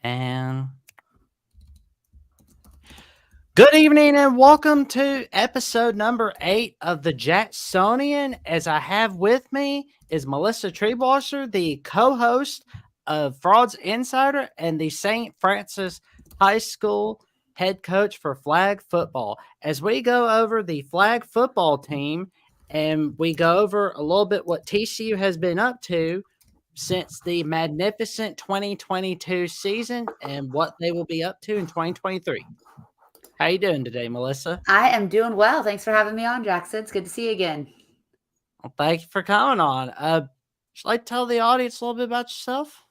And good evening and welcome to episode number 8 of the Jacksonian. As I have with me is Melissa Triebwasser, the co-host of Frauds Insider and the St. Francis High School head coach for flag football. As we go over the flag football team and we go over a little bit what TCU has been up to since the magnificent 2022 season and what they will be up to in 2023. How you doing today, Melissa? I am doing well. Thanks for having me on, Jackson. It's good to see you again. Well, thank you for coming on. Should I tell the audience a little bit about yourself?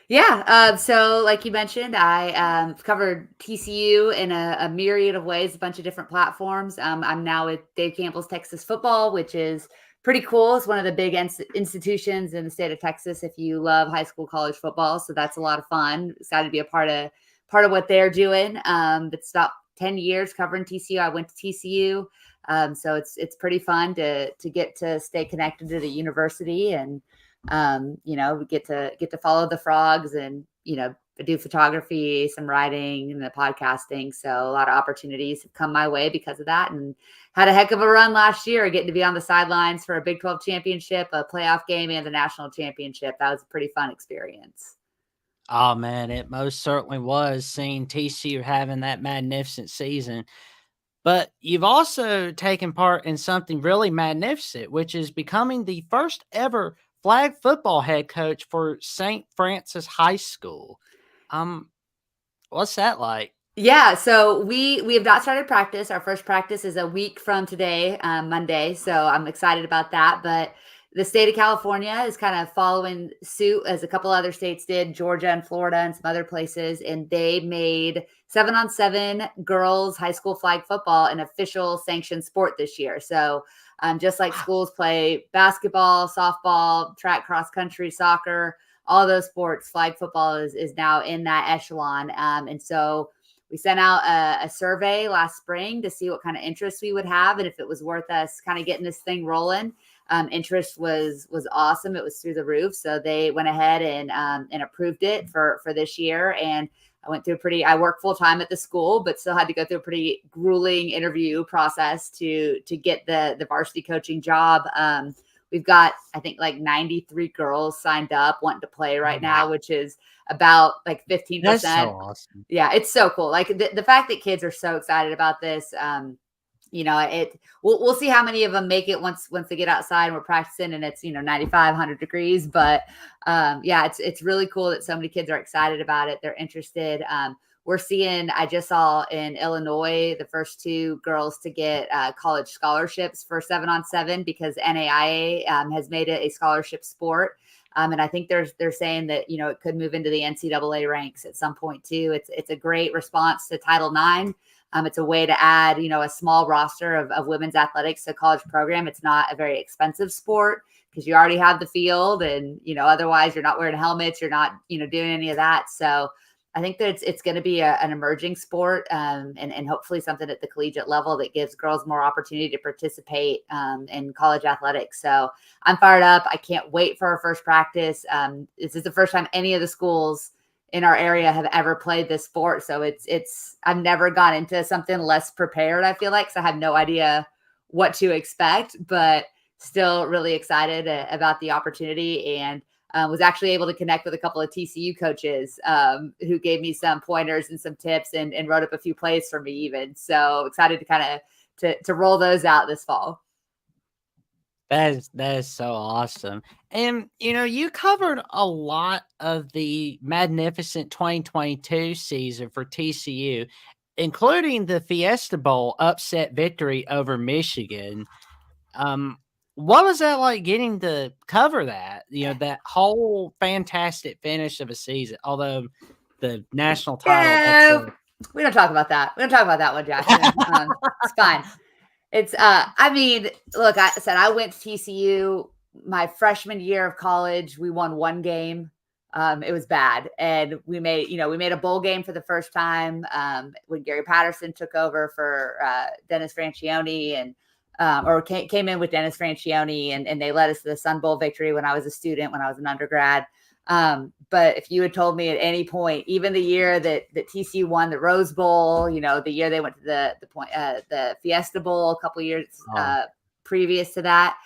Yeah. So like you mentioned, I covered TCU in a myriad of ways, a bunch of different platforms. I'm now with Dave Campbell's Texas Football, which is pretty cool. It's one of the big institutions in the state of Texas if you love high school college football. So that's a lot of fun. Excited to be a part of what they're doing. It's about 10 years covering TCU. I went to TCU. So it's pretty fun to get to stay connected to the university and we get to follow the frogs and, do photography, some writing and the podcasting. So a lot of opportunities have come my way because of that, and had a heck of a run last year, getting to be on the sidelines for a Big 12 championship, a playoff game, and the national championship. That was a pretty fun experience. Oh man, it most certainly was seeing TCU having that magnificent season. But you've also taken part in something really magnificent, which is becoming the first ever flag football head coach for St. Francis High School. What's that like? Yeah, so we have not started practice. Our first practice is a week from today, Monday. So I'm excited about that. But the state of California is kind of following suit as a couple other states did, Georgia and Florida and some other places, and they made 7-on-7 girls high school flag football an official sanctioned sport this year. So just like schools play basketball, softball, track, cross country, soccer, all those sports, flag football is now in that echelon. And so we sent out a survey last spring to see what kind of interest we would have and if it was worth us kind of getting this thing rolling. Interest was awesome. It was through the roof. So they went ahead and approved it for this year. And I went through I work full time at the school, but still had to go through a pretty grueling interview process to get the varsity coaching job. We've got, I think, like 93 girls signed up wanting to play right now, which is about like 15%. That's so awesome. Yeah, it's so cool. Like the fact that kids are so excited about this, we'll see how many of them make it once they get outside and we're practicing and it's 95, 100 degrees. But it's really cool that so many kids are excited about it. They're interested. We're seeing, I just saw in Illinois, the first 2 girls to get college scholarships for 7-on-7 because NAIA has made it a scholarship sport. And I think they're saying that, it could move into the NCAA ranks at some point too. It's a great response to Title IX. It's a way to add, a small roster of women's athletics to a college program. It's not a very expensive sport because you already have the field and, otherwise you're not wearing helmets. You're not, doing any of that. So I think that it's going to be an emerging sport and hopefully something at the collegiate level that gives girls more opportunity to participate in college athletics. So I'm fired up. I can't wait for our first practice. This is the first time any of the schools in our area have ever played this sport. So I've never gone into something less prepared, I feel like, because I have no idea what to expect, but still really excited about the opportunity and was actually able to connect with a couple of TCU coaches who gave me some pointers and some tips and wrote up a few plays for me even. So excited to kind of to roll those out this fall. That is so awesome. And you covered a lot of the magnificent 2022 season for TCU, including the Fiesta Bowl upset victory over Michigan. What was that like getting to cover that? That whole fantastic finish of a season, although the national title. We don't talk about that. We don't talk about that one, Jackson. It's fine. It's, look, I said I went to TCU my freshman year of college. We won 1 game. It was bad. And we made a bowl game for the first time when Gary Patterson took over for Dennis Franchione and came in with Dennis Franchione and they led us to the Sun Bowl victory when I was a student, when I was an undergrad. But if you had told me at any point, even the year that TCU won the Rose Bowl, the year they went to the Fiesta Bowl a couple years previous to that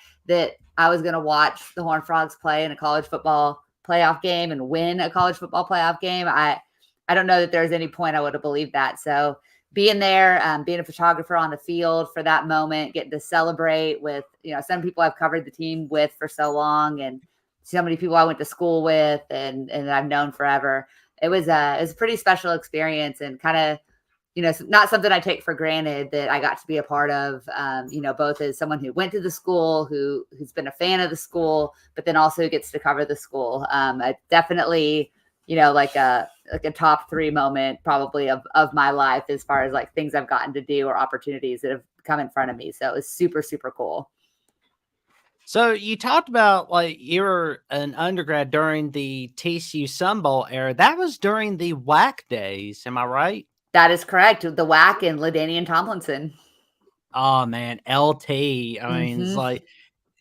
I was going to watch the Horned Frogs play in a college football playoff game and win a college football playoff game, I don't know that there's any point I would have believed that. So being there, being a photographer on the field for that moment, getting to celebrate with, some people I've covered the team with for so long, and so many people I went to school with and I've known forever. It was a pretty special experience, and kind of, not something I take for granted that I got to be a part of, both as someone who went to the school, who's been a fan of the school, but then also gets to cover the school. Definitely, like a top 3 moment probably of my life, as far as like things I've gotten to do or opportunities that have come in front of me. So it was super, super cool. So you talked about like you were an undergrad during the TCU Sun Bowl era. That was during the WAC days. Am I right? That is correct. The WAC and LaDainian Tomlinson. Oh man, LT. I mean, it's like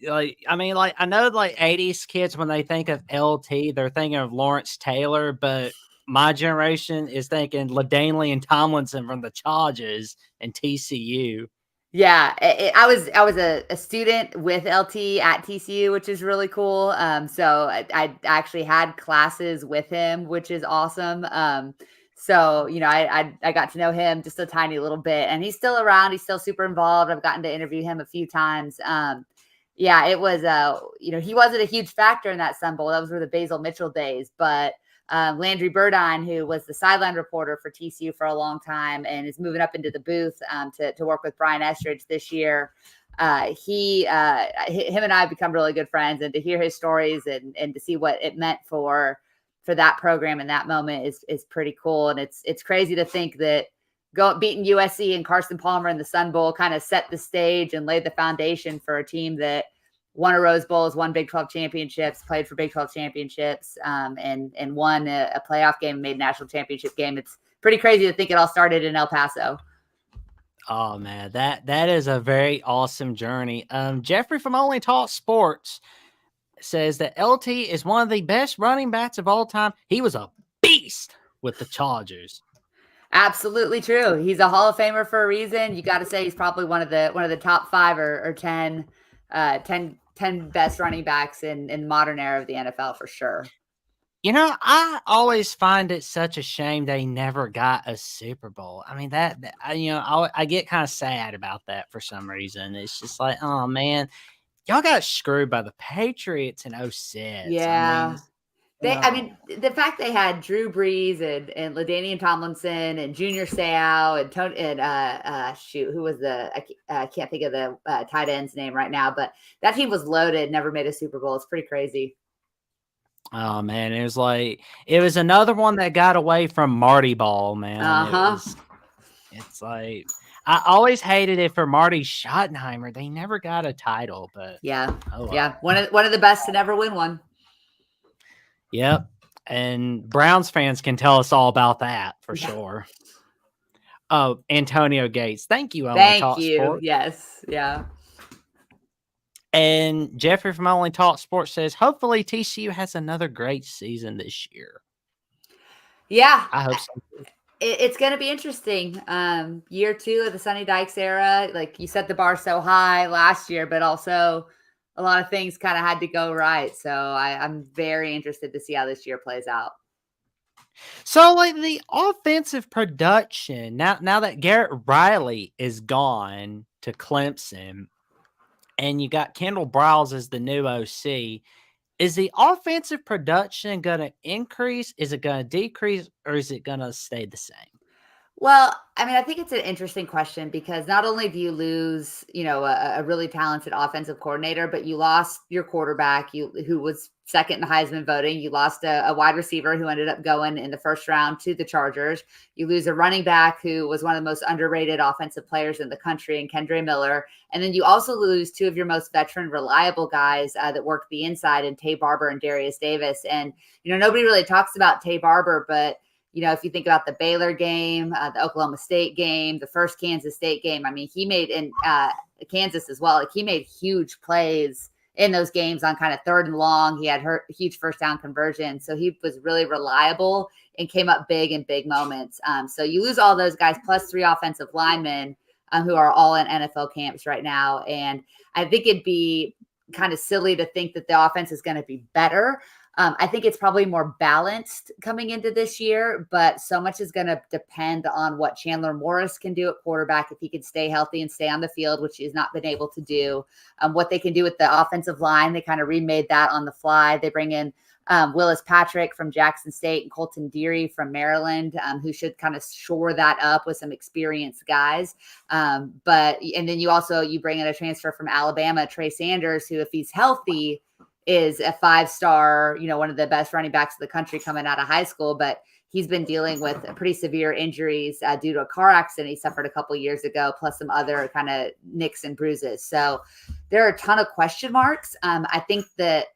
I know like 80s kids, when they think of LT, they're thinking of Lawrence Taylor, but my generation is thinking LaDainian Tomlinson from the Chargers and TCU. Yeah, I was a student with LT at TCU, which is really cool. So I actually had classes with him, which is awesome. So, I got to know him just a tiny little bit, and he's still around. He's still super involved. I've gotten to interview him a few times. Yeah, it was, he wasn't a huge factor in that Sun Bowl. Those were the Basil Mitchell days, but Landry Burdine, who was the sideline reporter for TCU for a long time and is moving up into the booth to work with Brian Estridge this year. Him and I have become really good friends, and to hear his stories and to see what it meant for that program in that moment is pretty cool. And it's crazy to think that beating USC and Carson Palmer in the Sun Bowl kind of set the stage and laid the foundation for a team that won a Rose Bowls, won Big 12 championships, played for Big 12 championships, and won a playoff game, made a national championship game. It's pretty crazy to think it all started in El Paso. Oh man, that is a very awesome journey. Jeffrey from Only Talk Sports says that LT is one of the best running backs of all time. He was a beast with the Chargers. Absolutely true. He's a Hall of Famer for a reason. You got to say he's probably one of the top 5 or 10 best running backs in the modern era of the NFL for sure. I always find it such a shame they never got a Super Bowl. I mean, I get kind of sad about that for some reason. It's just like, oh man, y'all got screwed by the Patriots in 2006. Yeah. The fact they had Drew Brees and LaDainian Tomlinson and Junior Seau and Tony and who was I can't think of the tight end's name right now, but that team was loaded, never made a Super Bowl. It's pretty crazy. Oh man, it was another one that got away from Marty Ball, man. It's like I always hated it for Marty Schottenheimer. They never got a title, but yeah, one of the best to never win one. Yep. And Browns fans can tell us all about that for sure. Oh, Antonio Gates. Thank you. Thank you. Sports. Yes. Yeah. And Jeffrey from Only Talk Sports says, hopefully TCU has another great season this year. Yeah. I hope so. It's going to be interesting. Year 2 of the Sonny Dykes era. Like you set the bar so high last year, but also a lot of things kind of had to go right. So I'm very interested to see how this year plays out. So like the offensive production, now that Garrett Riley is gone to Clemson and you got Kendall Briles as the new OC, is the offensive production going to increase? Is it going to decrease, or is it going to stay the same? Well, I mean, I think it's an interesting question because not only do you lose, a really talented offensive coordinator, but you lost your quarterback, who was second in the Heisman voting. You lost a wide receiver who ended up going in the first round to the Chargers. You lose a running back who was one of the most underrated offensive players in the country, in Kendre Miller. And then you also lose 2 of your most veteran, reliable guys that worked the inside in Tay Barber and Darius Davis. And, nobody really talks about Tay Barber, but if you think about the Baylor game, the Oklahoma State game, the first Kansas State game, I mean, he made in Kansas as well. Like he made huge plays in those games on kind of 3rd and long. He had huge first down conversion. So he was really reliable and came up big in big moments. So you lose all those guys plus 3 offensive linemen who are all in NFL camps right now. And I think it'd be kind of silly to think that the offense is going to be better. I think it's probably more balanced coming into this year, but so much is going to depend on what Chandler Morris can do at quarterback if he can stay healthy and stay on the field, which he's not been able to do. What they can do with the offensive line, they kind of remade that on the fly. They bring in Willis Patrick from Jackson State and Colton Deary from Maryland, who should kind of shore that up with some experienced guys. And then you bring in a transfer from Alabama, Trey Sanders, who, if he's healthy, is a 5-star, one of the best running backs in the country coming out of high school, but he's been dealing with pretty severe injuries due to a car accident he suffered a couple years ago, plus some other kind of nicks and bruises. So there are a ton of question marks. I think that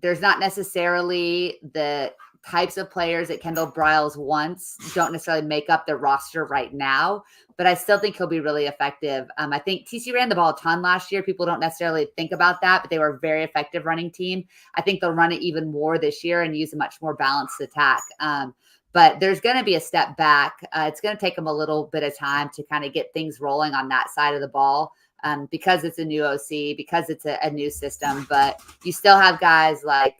there's not necessarily the types of players that Kendall Briles wants don't necessarily make up the roster right now, but I still think he'll be really effective. I think TCU ran the ball a ton last year. People don't necessarily think about that, but they were a very effective running team. I think they'll run it even more this year and use a much more balanced attack. But there's going to be a step back. It's going to take them a little bit of time to kind of get things rolling on that side of the ball. Because it's a new OC, because it's a new system, but you still have guys like,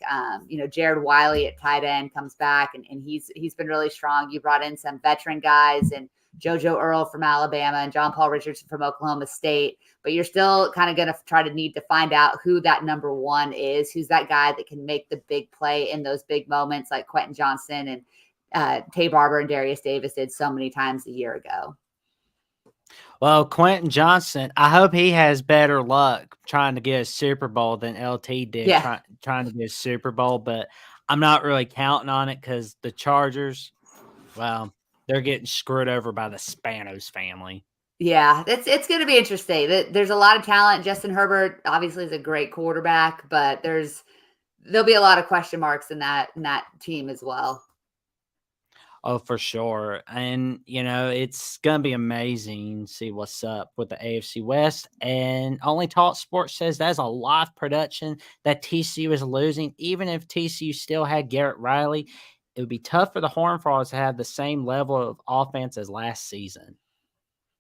Jared Wiley at tight end comes back and he's been really strong. You brought in some veteran guys and JoJo Earl from Alabama and John Paul Richardson from Oklahoma State, but you're still kind of going to need to find out who that number 1 is, who's that guy that can make the big play in those big moments like Quentin Johnston and Tay Barber and Darius Davis did so many times a year ago. Well, Quentin Johnston, I hope he has better luck trying to get a Super Bowl than LT did trying to get a Super Bowl, but I'm not really counting on it because the Chargers, well, they're getting screwed over by the Spanos family. Yeah, it's going to be interesting. There's a lot of talent. Justin Herbert obviously is a great quarterback, but there'll be a lot of question marks in that team as well. Oh, for sure. And, it's going to be amazing to see what's up with the AFC West. And Only Talk Sports says that's a live production that TCU is losing. Even if TCU still had Garrett Riley, it would be tough for the Horned Frogs to have the same level of offense as last season.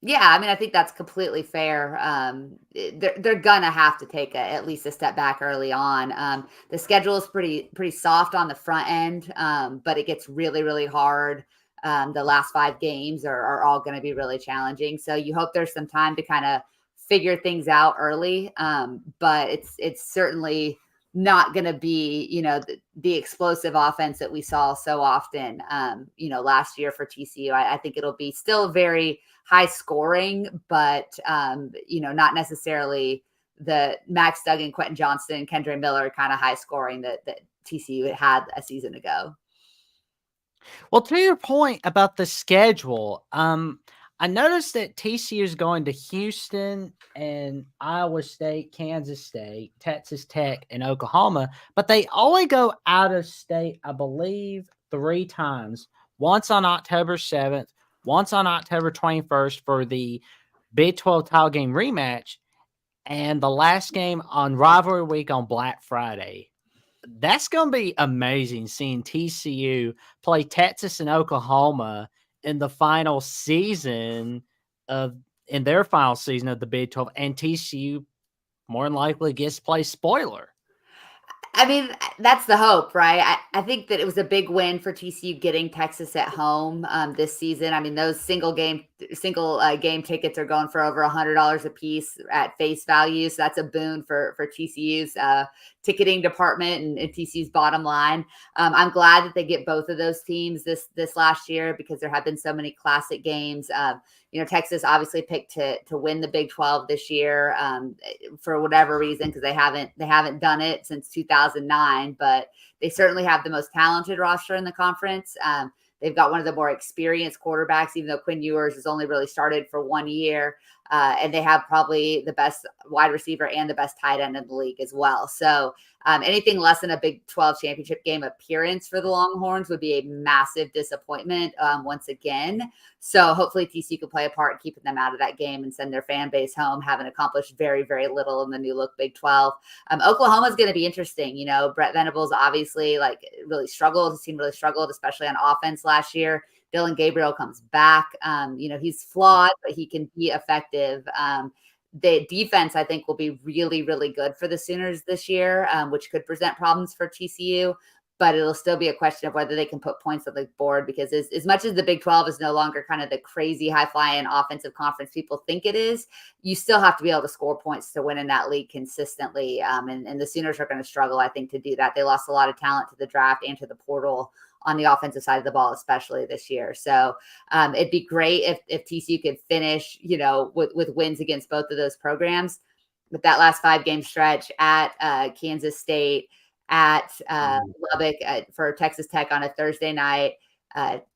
Yeah, I mean, I think that's completely fair. They're gonna have to take at least a step back early on. The schedule is pretty soft on the front end, but it gets really, really hard. The last 5 games are all going to be really challenging. So you hope there's some time to kind of figure things out early. But it's certainly not going to be, the explosive offense that we saw so often, last year for TCU. I think it'll be still very high scoring, but, not necessarily the Max Duggan, Quentin Johnston, Kendre Miller kind of high scoring that TCU had a season ago. Well, to your point about the schedule, I noticed that TCU is going to Houston and Iowa State, Kansas State, Texas Tech, and Oklahoma, but they only go out of state, I believe, 3 times. Once on October 7th, once on October 21st for the Big 12 title game rematch, and the last game on rivalry week on Black Friday. That's going to be amazing seeing TCU play Texas and Oklahoma in their final season of the Big 12, and TCU more than likely gets to play spoiler. I mean, that's the hope, right? I think that it was a big win for TCU getting Texas at home this season. I mean, those single game tickets are going for over $100 a piece at face value. So that's a boon for TCU's ticketing department and TCU's bottom line. I'm glad that they get both of those teams this last year because there have been so many classic games. Texas obviously picked to win the Big 12 this year for whatever reason, because they haven't done it since 2009, but they certainly have the most talented roster in the conference. They've got one of the more experienced quarterbacks, even though Quinn Ewers has only really started for 1 year. And they have probably the best wide receiver and the best tight end in the league as well. So anything less than a Big 12 championship game appearance for the Longhorns would be a massive disappointment once again. So hopefully TCU can play a part in keeping them out of that game and send their fan base home, having accomplished very, very little in the new look Big 12. Oklahoma is going to be interesting. You know, Brett Venables obviously really struggled. His team really struggled, especially on offense last year. Dylan Gabriel comes back. He's flawed, but he can be effective. The defense, I think, will be really, really good for the Sooners this year, which could present problems for TCU. But it'll still be a question of whether they can put points on the board, because as much as the Big 12 is no longer kind of the crazy high-flying offensive conference people think it is, you still have to be able to score points to win in that league consistently. And the Sooners are going to struggle, I think, to do that. They lost a lot of talent to the draft and to the portal on the offensive side of the ball, especially this year. So it'd be great if TCU could finish, with wins against both of those programs. With that last 5-game stretch at Kansas State, at Lubbock, for Texas Tech on a Thursday night,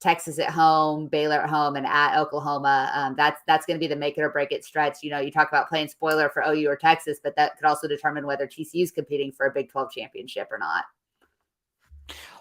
Texas at home, Baylor at home, and at Oklahoma. That's going to be the make it or break it stretch. You talk about playing spoiler for OU or Texas, but that could also determine whether TCU is competing for a Big 12 championship or not.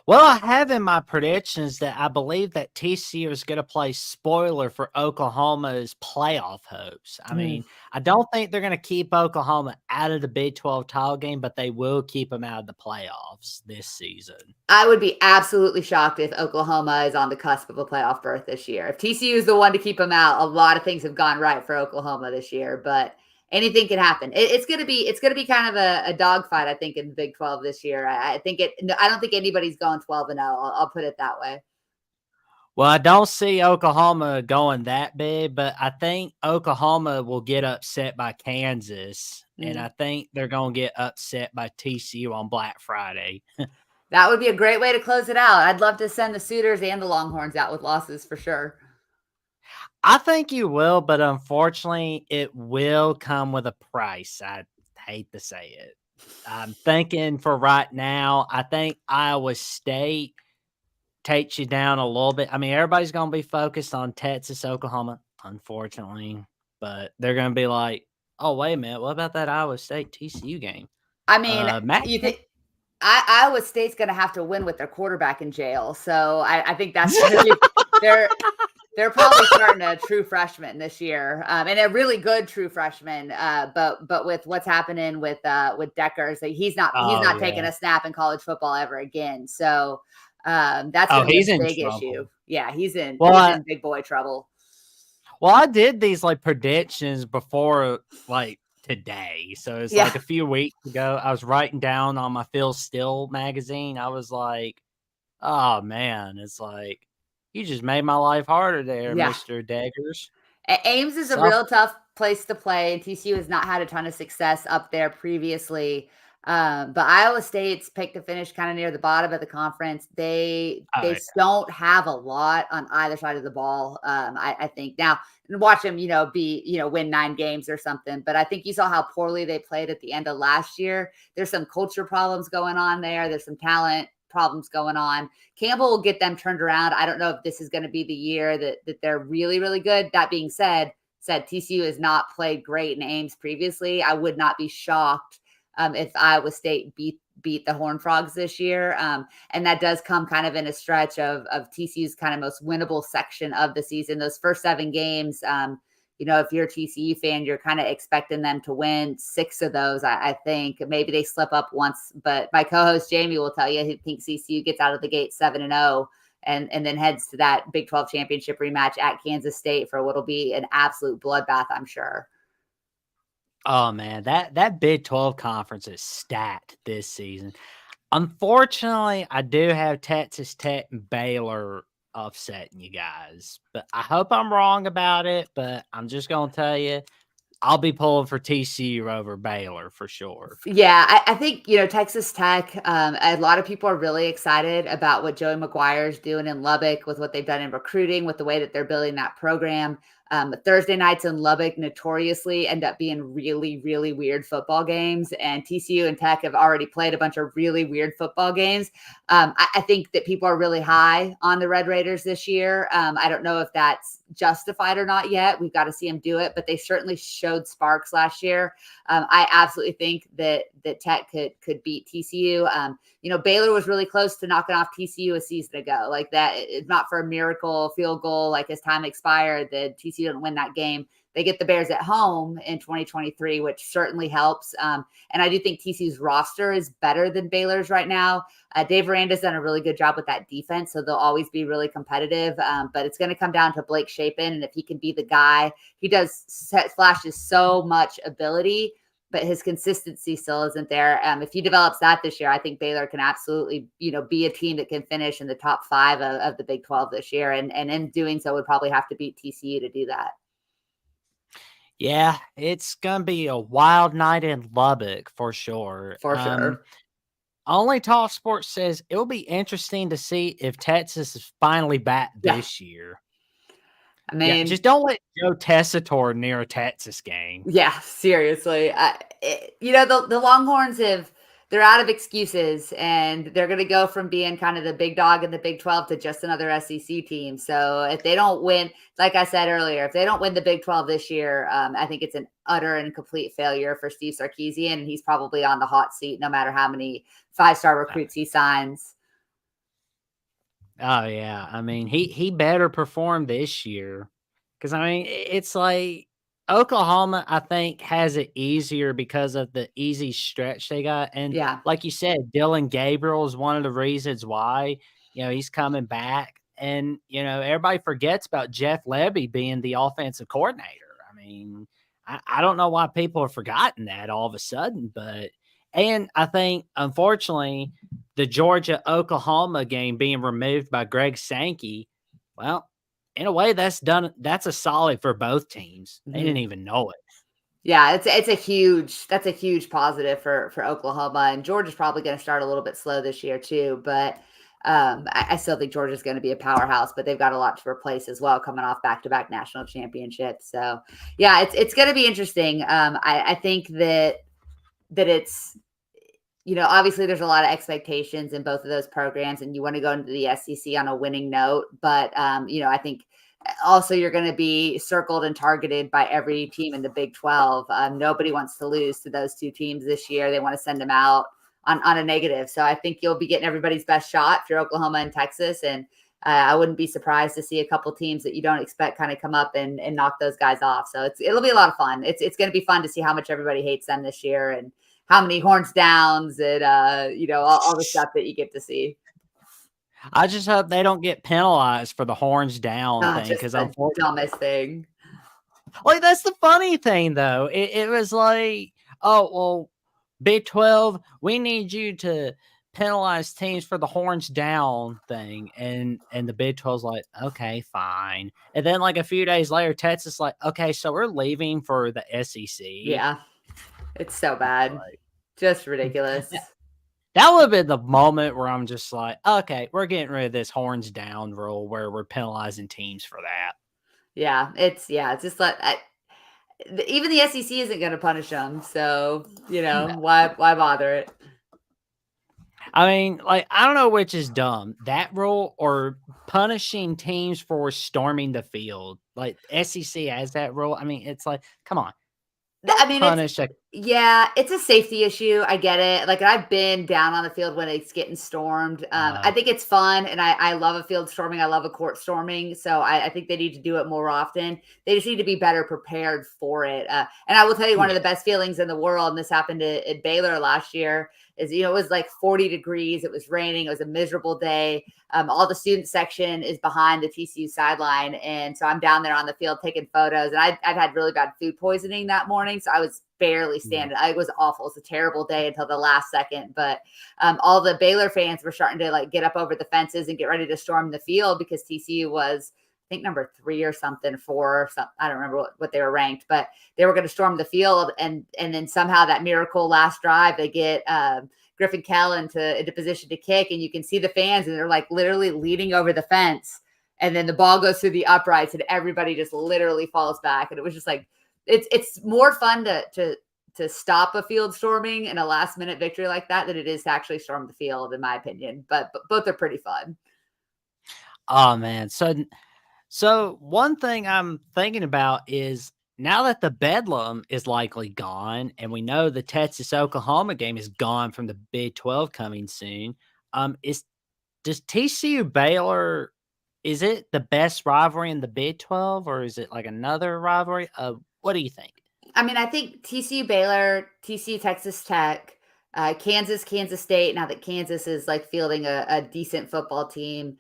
Well, I have in my predictions that I believe that TCU is going to play spoiler for Oklahoma's playoff hopes. I mean, I don't think they're going to keep Oklahoma out of the Big 12 title game, but they will keep them out of the playoffs this season. I would be absolutely shocked if Oklahoma is on the cusp of a playoff berth this year. If TCU is the one to keep them out, a lot of things have gone right for Oklahoma this year, but anything can happen. It's going to be kind of a dogfight, I think, in the Big 12 this year. I don't think anybody's going 12-0. I'll put it that way. Well, I don't see Oklahoma going that big, but I think Oklahoma will get upset by Kansas, and I think they're going to get upset by TCU on Black Friday. That would be a great way to close it out. I'd love to send the Sooners and the Longhorns out with losses for sure. I think you will, but unfortunately, it will come with a price. I hate to say it. I'm thinking for right now, I think Iowa State takes you down a little bit. I mean, everybody's going to be focused on Texas, Oklahoma, unfortunately, but they're going to be like, oh, wait a minute. What about that Iowa State TCU game? I mean, you think Iowa State's going to have to win with their quarterback in jail. So I think that's they're probably starting a true freshman this year, and a really good true freshman. But with what's happening with Deckers, he's not taking a snap in college football ever again. So that's going to be a big issue. Yeah, he's in big boy trouble. Well, I did these predictions before today. So it's a few weeks ago. I was writing down on my Phil Steele magazine. I was like, oh man, it's you just made my life harder there, Mr. Daggers. Ames is a real tough place to play. TCU has not had a ton of success up there previously. But Iowa State's picked to finish kind of near the bottom of the conference. They don't have a lot on either side of the ball. I think now watch them, win 9 games or something. But I think you saw how poorly they played at the end of last year. There's some culture problems going on there. There's some talent problems going on. Campbell will get them turned around. I don't know if this is going to be the year that they're really, really good. That being said, TCU has not played great in Ames previously. I would not be shocked if Iowa State beat the Horned Frogs this year. And that does come kind of in a stretch of TCU's kind of most winnable section of the season. Those first 7 games, if you're a TCU fan, you're kind of expecting them to win 6 of those. I think maybe they slip up once, but my co-host Jamie will tell you he thinks TCU gets out of the gate 7-0 and then heads to that Big 12 championship rematch at Kansas State for what'll be an absolute bloodbath, I'm sure. Oh man, that Big 12 conference is stacked this season. Unfortunately, I do have Texas Tech and Baylor upsetting you guys, but I hope I'm wrong about it. But I'm just gonna tell you, I'll be pulling for TCU over Baylor for sure. Yeah, I think, Texas Tech, a lot of people are really excited about what Joey McGuire is doing in Lubbock with what they've done in recruiting, with the way that they're building that program. Thursday nights in Lubbock notoriously end up being really, really weird football games. And TCU and Tech have already played a bunch of really weird football games. I think that people are really high on the Red Raiders this year. I don't know if that's justified or not yet. We've got to see them do it, but they certainly showed sparks last year. I absolutely think that Tech could beat TCU. Baylor was really close to knocking off TCU a season ago. Like that, it's not for a miracle field goal, like as time expired, that TCU didn't win that game. They get the Bears at home in 2023, which certainly helps. And I do think TCU's roster is better than Baylor's right now. Dave Aranda's done a really good job with that defense, so they'll always be really competitive. But it's going to come down to Blake Shapen, and if he can be the guy, he flashes so much ability, but his consistency still isn't there. If he develops that this year, I think Baylor can absolutely, be a team that can finish in the top 5 of the Big 12 this year. And in doing so, would probably have to beat TCU to do that. Yeah, it's going to be a wild night in Lubbock for sure. For sure. Only Talk Sports says it will be interesting to see if Texas is finally back this year. I mean, just don't let Joe Tessitore near a Texas game. Yeah, seriously. The Longhorns they're out of excuses, and they're going to go from being kind of the big dog in the Big 12 to just another SEC team. So if they don't win, like I said earlier, if they don't win the Big 12 this year, I think it's an utter and complete failure for Steve Sarkisian, and he's probably on the hot seat no matter how many 5-star recruits he signs. Oh yeah, I mean he better perform this year, because I mean it's like Oklahoma, I think, has it easier because of the easy stretch they got, and like you said, Dylan Gabriel is one of the reasons why he's coming back, and everybody forgets about Jeff Lebby being the offensive coordinator. I mean, I don't know why people have forgotten that all of a sudden, and I think unfortunately, the Georgia-Oklahoma game being removed by Greg Sankey, well, in a way, that's a solid for both teams. They didn't even know it. Yeah, that's a huge positive for Oklahoma, and Georgia's probably going to start a little bit slow this year too. But I still think Georgia's going to be a powerhouse, but they've got a lot to replace as well, coming off back-to-back national championships. So yeah, it's going to be interesting. I think that it's. Obviously there's a lot of expectations in both of those programs, and you want to go into the SEC on a winning note. But, I think also you're going to be circled and targeted by every team in the Big 12. Nobody wants to lose to those two teams this year. They want to send them out on a negative. So I think you'll be getting everybody's best shot if you're Oklahoma and Texas. And I wouldn't be surprised to see a couple teams that you don't expect kind of come up and knock those guys off. So it'll be a lot of fun. It's going to be fun to see how much everybody hates them this year, and how many horns downs and, all the stuff that you get to see. I just hope they don't get penalized for the horns down thing, because the dumbest thing. Like, that's the funny thing, though. It was like, oh, well, Big 12, we need you to penalize teams for the horns down thing. And the Big 12's like, okay, fine. And then like a few days later, Texas like, okay, so we're leaving for the SEC. Yeah. It's so bad. Just ridiculous. That would have been the moment where I'm just like, okay, we're getting rid of this horns down rule where we're penalizing teams for that. Yeah, it's just like even the SEC isn't going to punish them. So, why bother it? I mean, like, I don't know which is dumb, that rule or punishing teams for storming the field. Like, SEC has that rule. I mean, it's like, come on. It's a safety issue. I get it. Like, I've been down on the field when it's getting stormed. I think it's fun, and I love a field storming. I love a court storming. So I think they need to do it more often. They just need to be better prepared for it. And I will tell you, one of the best feelings in the world, and this happened at Baylor last year, is, it was like 40 degrees. It was raining. It was a miserable day. All the student section is behind the TCU sideline. And so I'm down there on the field taking photos, and I'd had really bad food poisoning that morning. So I was barely standing. It was awful. It was a terrible day until the last second. But all the Baylor fans were starting to like get up over the fences and get ready to storm the field because TCU was think number 3 or something, 4 or something. I don't remember what they were ranked, but they were going to storm the field. And then somehow that miracle last drive, they get Griffin Kell into position to kick. And you can see the fans and they're like literally leaning over the fence. And then the ball goes through the uprights and everybody just literally falls back. And it was just like, it's more fun to stop a field storming and a last minute victory like that than it is to actually storm the field, in my opinion. But both are pretty fun. Oh man. So one thing I'm thinking about is now that the Bedlam is likely gone, and we know the Texas Oklahoma game is gone from the Big 12 coming soon. Does TCU Baylor, is it the best rivalry in the Big 12, or is it like another rivalry? What do you think? I mean, I think TCU Baylor, TCU Texas Tech, Kansas State. Now that Kansas is like fielding a decent football team,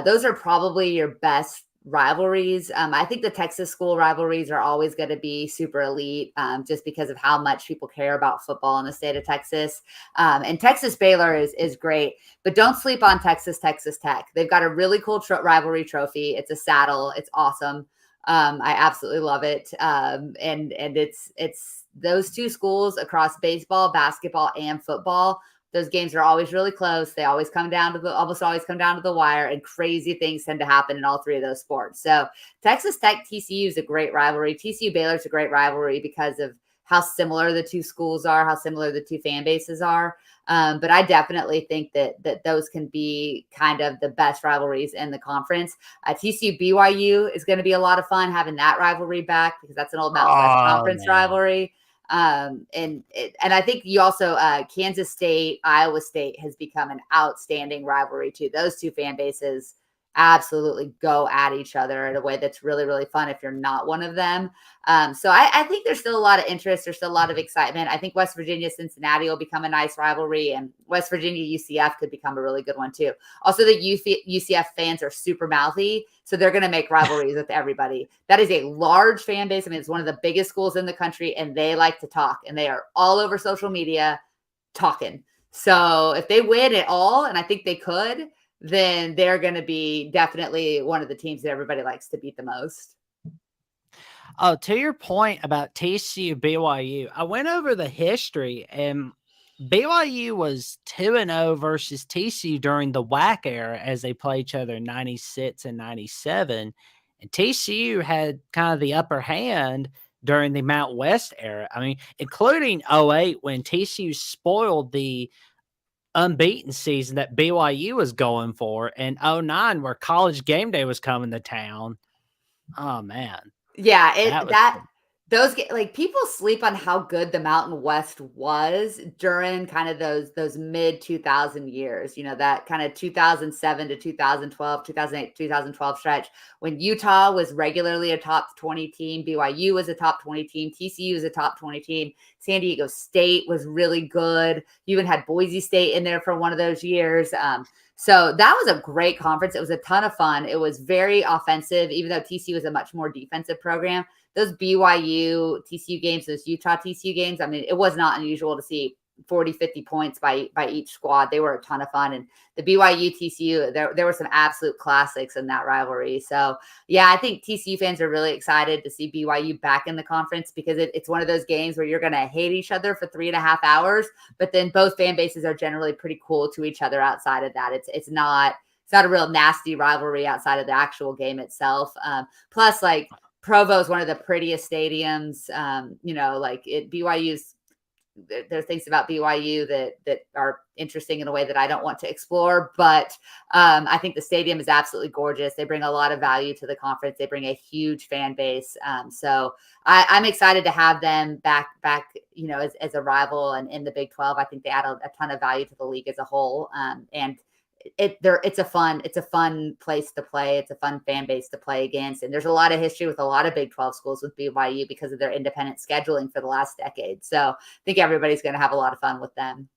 those are probably your best rivalries. I think the Texas school rivalries are always going to be super elite, just because of how much people care about football in the state of Texas. And Texas Baylor is great, but don't sleep on Texas Tech. They've got a really cool rivalry trophy. It's a saddle. It's awesome. I absolutely love it. And it's those two schools across baseball, basketball, and football. Those games are always really close. They always almost always come down to the wire, and crazy things tend to happen in all three of those sports. So Texas Tech TCU is a great rivalry. TCU Baylor is a great rivalry because of how similar the two schools are, how similar the two fan bases are. But I definitely think that those can be kind of the best rivalries in the conference. TCU BYU is going to be a lot of fun having that rivalry back, because that's an old Mountain West Conference rivalry. And I think you also Kansas State, Iowa State has become an outstanding rivalry too. Those two fan bases absolutely go at each other in a way that's really, really fun if you're not one of them. So I think there's still a lot of interest. There's still a lot of excitement. I think West Virginia, Cincinnati will become a nice rivalry, and West Virginia, UCF could become a really good one too. Also, the UCF fans are super mouthy, so they're going to make rivalries with everybody. That is a large fan base. I mean, it's one of the biggest schools in the country, and they like to talk, and they are all over social media talking. So if they win it all, and I think they could, then they're going to be definitely one of the teams that everybody likes to beat the most. Oh, to your point about TCU BYU, I went over the history, and BYU was 2-0 versus TCU during the WAC era as they played each other in 96 and 97. And TCU had kind of the upper hand during the Mount West era. I mean, including 08 when TCU spoiled the unbeaten season that BYU was going for, and 09 where College Game Day was coming to town. Oh man. Yeah, those like people sleep on how good the Mountain West was during kind of those mid 2000 years, that kind of 2007 to 2012, 2008, 2012 stretch when Utah was regularly a top 20 team, BYU was a top 20 team, TCU was a top 20 team, San Diego State was really good. You even had Boise State in there for one of those years. So that was a great conference. It was a ton of fun. It was very offensive, even though TCU was a much more defensive program. Those BYU TCU games, those Utah TCU games, I mean, it was not unusual to see 40, 50 points by each squad. They were a ton of fun. And the BYU TCU, there were some absolute classics in that rivalry. So yeah, I think TCU fans are really excited to see BYU back in the conference, because it's one of those games where you're going to hate each other for 3.5 hours, but then both fan bases are generally pretty cool to each other outside of that. It's not a real nasty rivalry outside of the actual game itself. Plus, like, Provo is one of the prettiest stadiums. BYU's, there are things about BYU that are interesting in a way that I don't want to explore, but I think the stadium is absolutely gorgeous. They bring a lot of value to the conference. They bring a huge fan base. So I'm excited to have them back, as a rival and in the Big 12. I think they add a ton of value to the league as a whole. And it's a fun place to play. It's a fun fan base to play against. And there's a lot of history with a lot of Big 12 schools with BYU because of their independent scheduling for the last decade. So I think everybody's going to have a lot of fun with them.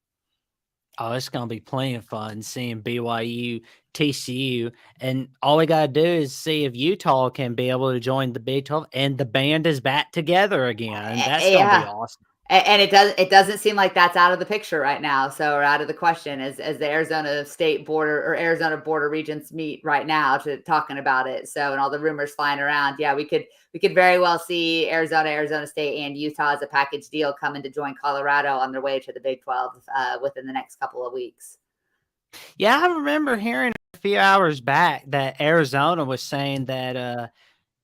Oh, it's going to be plenty of fun seeing BYU, TCU, and all we got to do is see if Utah can be able to join the Big 12 and the band is back together again. That's going to be awesome. And it doesn't seem like that's out of the picture right now. So, or out of the question as the Arizona state border or Arizona border regions meet right now to talking about it. So, and all the rumors flying around. Yeah, we could very well see Arizona State and Utah as a package deal coming to join Colorado on their way to the Big 12 within the next couple of weeks. Yeah, I remember hearing a few hours back that Arizona was saying that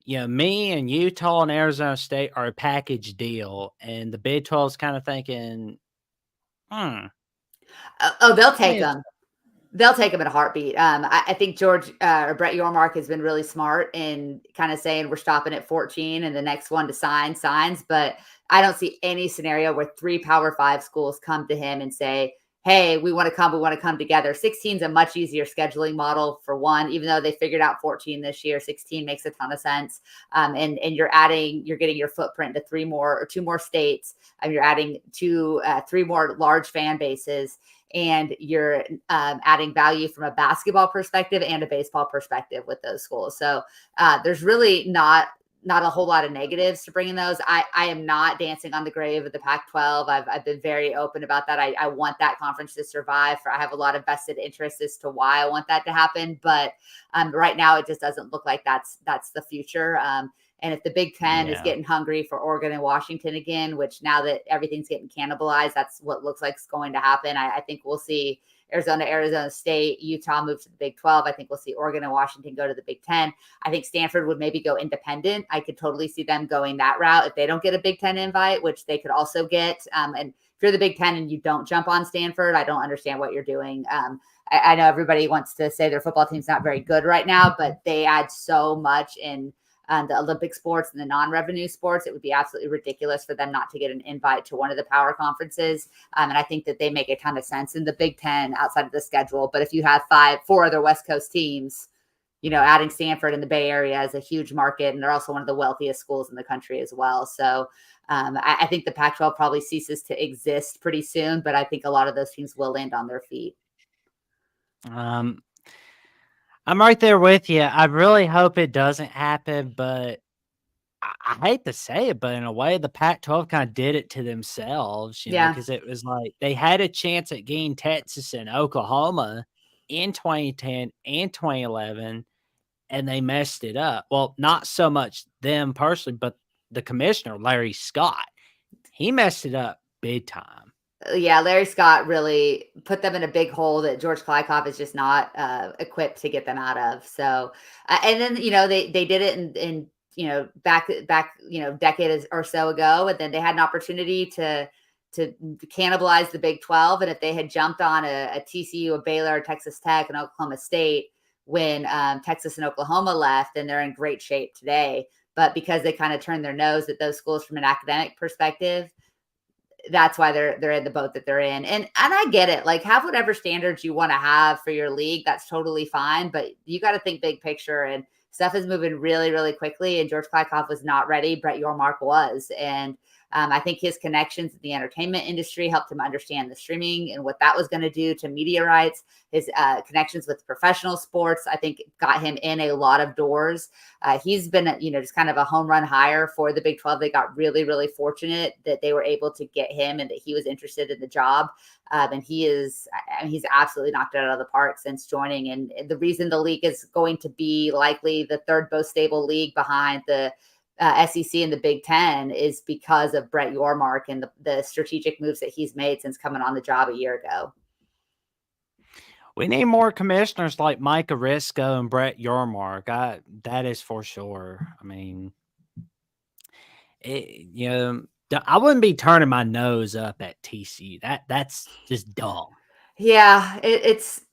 me and Utah and Arizona State are a package deal, and the Big 12 is kind of thinking, hmm, Oh, they'll let take me them. They'll take him in a heartbeat. I think George or Brett Yormark has been really smart in kind of saying we're stopping at 14 and the next one to signs. But I don't see any scenario where 3 Power 5 schools come to him and say, hey, we want to come together. 16 is a much easier scheduling model for one, even though they figured out 14 this year. 16 makes a ton of sense. And you're getting your footprint to 2 more states. You're adding three more large fan bases, and you're adding value from a basketball perspective and a baseball perspective with those schools. So there's really not a whole lot of negatives to bringing those. I am not dancing on the grave of the Pac-12. I've been very open about that. I want that conference to survive. I have a lot of vested interest as to why I want that to happen. But right now, it just doesn't look like that's the future. And if the Big Ten is yeah. getting hungry for Oregon and Washington again, which now that everything's getting cannibalized, that's what looks like is going to happen. I think we'll see Arizona State, Utah move to the Big 12. I think we'll see Oregon and Washington go to the Big 10. I think Stanford would maybe go independent. I could totally see them going that route if they don't get a Big 10 invite, which they could also get. And if you're the Big 10 and you don't jump on Stanford, I don't understand what you're doing. I know everybody wants to say their football team's not very good right now, but they add so much in the Olympic sports and the non-revenue sports. It would be absolutely ridiculous for them not to get an invite to one of the power conferences. And I think that they make a ton of sense in the Big Ten outside of the schedule. But if you have 4 other West Coast teams, adding Stanford in the Bay Area is a huge market. And they're also one of the wealthiest schools in the country as well. So I think the Pac-12 probably ceases to exist pretty soon, but I think a lot of those teams will land on their feet. I'm right there with you. I really hope it doesn't happen, but I hate to say it, but in a way, the Pac-12 kind of did it to themselves, Yeah. because it was like they had a chance at getting Texas and Oklahoma in 2010 and 2011, and they messed it up. Well, not so much them personally, but the commissioner, Larry Scott, he messed it up big time. Yeah, Larry Scott really put them in a big hole that George Kliakoff is just not equipped to get them out of. So, and then they did it in back decade or so ago, and then they had an opportunity to cannibalize the Big 12. And if they had jumped on a TCU, a Baylor, Texas Tech, and Oklahoma State when Texas and Oklahoma left, then they're in great shape today. But because they kind of turned their nose at those schools from an academic perspective, that's why they're in the boat that they're in. And I get it. Like, have whatever standards you want to have for your league. That's totally fine. But you got to think big picture, and stuff is moving really, really quickly. And George Kliakoff was not ready. Brett Yormark was. And I think his connections in the entertainment industry helped him understand the streaming and what that was going to do to media rights. His connections with professional sports, I think, got him in a lot of doors. He's been, just kind of a home run hire for the Big 12. They got really, really fortunate that they were able to get him and that he was interested in the job. And he's absolutely knocked it out of the park since joining. And the reason the league is going to be likely the third most stable league behind the SEC and the Big Ten is because of Brett Yormark and the strategic moves that he's made since coming on the job a year ago. We need more commissioners like Mike Arisco and Brett Yormark. That is for sure. I mean, I wouldn't be turning my nose up at TCU. That's just dumb. Yeah, it's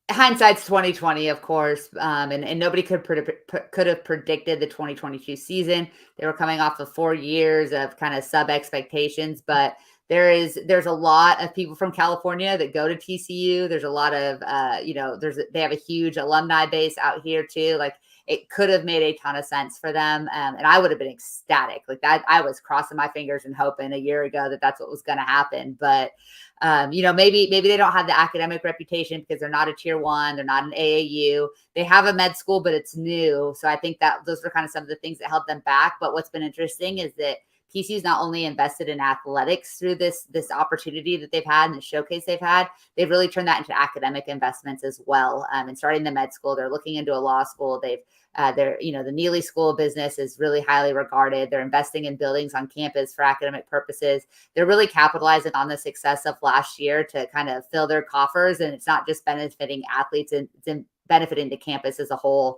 hindsight's 2020, of course, and nobody could have predicted the 2022 season. They were coming off of 4 years of kind of sub expectations, but there's a lot of people from California that go to TCU. There's a lot of they have a huge alumni base out here too. Like, it could have made a ton of sense for them, and I would have been ecstatic. Like that, I was crossing my fingers and hoping a year ago that that's what was going to happen, but. Maybe they don't have the academic reputation because they're not a tier 1, they're not an AAU. They have a med school, but it's new. So I think that those were kind of some of the things that held them back. But what's been interesting is that TCU's not only invested in athletics through this opportunity that they've had and the showcase they've had, they've really turned that into academic investments as well. And starting the med school, they're looking into a law school. The Neely School of Business is really highly regarded. They're investing in buildings on campus for academic purposes. They're really capitalizing on the success of last year to kind of fill their coffers. And it's not just benefiting athletes, it's benefiting the campus as a whole,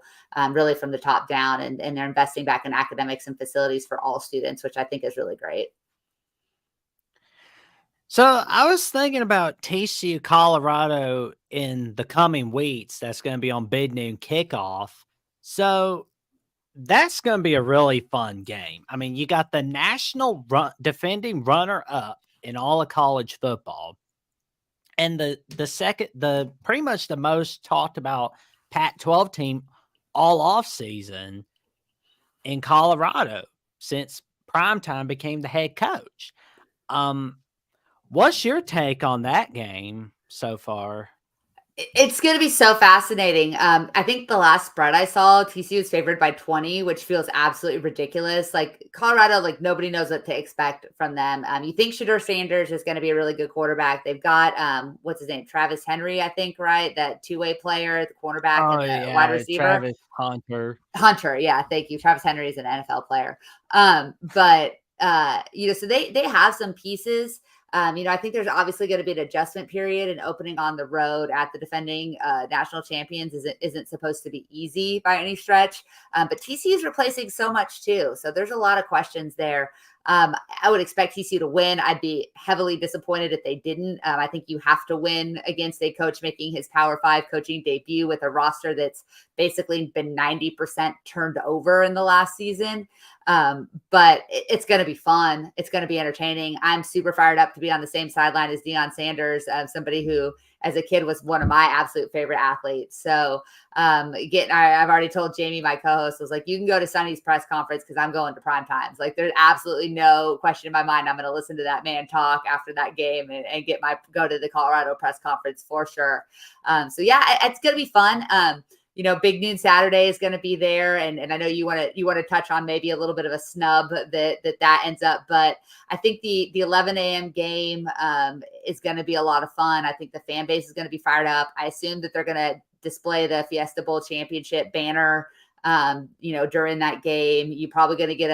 really from the top down. And they're investing back in academics and facilities for all students, which I think is really great. So I was thinking about TCU Colorado in the coming weeks. That's going to be on Big Noon Kickoff. So that's going to be a really fun game. I mean, you got the national defending runner up in all of college football, and the pretty much the most talked about Pac-12 team all off season in Colorado since Primetime became the head coach. What's your take on that game so far? It's going to be so fascinating. I think the last spread I saw, TCU is favored by 20, which feels absolutely ridiculous. Like Colorado, like nobody knows what to expect from them. You think Shedeur Sanders is going to be a really good quarterback. They've got, what's his name? Travis Henry, I think, right? That two-way player, the cornerback and the wide receiver. Travis Hunter. Yeah. Thank you. Travis Henry is an NFL player. So they have some pieces. I think there's obviously going to be an adjustment period, and opening on the road at the defending national champions isn't supposed to be easy by any stretch. But TCU is replacing so much too. So there's a lot of questions there. I would expect TCU to win. I'd be heavily disappointed if they didn't. I think you have to win against a coach making his Power 5 coaching debut with a roster that's basically been 90% turned over in the last season. But it's going to be fun. It's going to be entertaining. I'm super fired up to be on the same sideline as Deion Sanders, somebody who as a kid was one of my absolute favorite athletes. So I've already told Jamie, my co-host, was like, you can go to Sonny's press conference because I'm going to prime times. Like there's absolutely no question in my mind. I'm going to listen to that man talk after that game and go to the Colorado press conference for sure. It's going to be fun. Big Noon Saturday is going to be there. And I know you want to touch on maybe a little bit of a snub that ends up, but I think the 11 a.m. game is going to be a lot of fun. I think the fan base is going to be fired up. I assume that they're going to display the Fiesta Bowl championship banner, during that game. You're probably going to get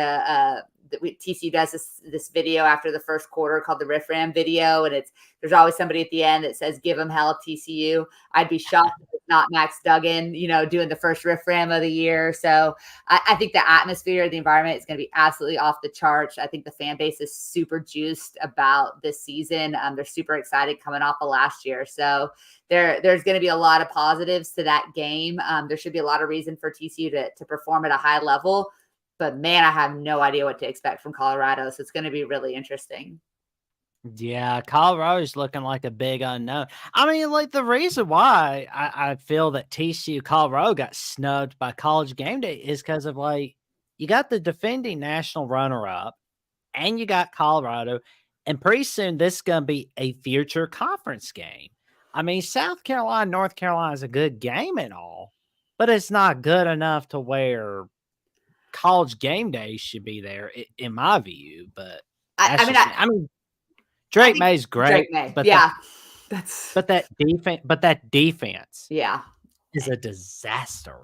TCU does this video after the first quarter called the Riff Ram video. And there's always somebody at the end that says, give them hell, TCU. I'd be shocked if it's not Max Duggan, doing the first Riff Ram of the year. So I think the atmosphere, the environment is going to be absolutely off the charts. I think the fan base is super juiced about this season. They're super excited coming off of last year. So there's going to be a lot of positives to that game. There should be a lot of reason for TCU to perform at a high level. But man, I have no idea what to expect from Colorado. So it's going to be really interesting. Yeah, Colorado's looking like a big unknown. I mean, like the reason why I feel that TCU Colorado got snubbed by College Game Day is because of you got the defending national runner-up and you got Colorado, and pretty soon this is going to be a future conference game. I mean, South Carolina, North Carolina is a good game and all, but it's not good enough to where College Game Day should be there, in my view. But Drake May's great, but that defense, is a disaster.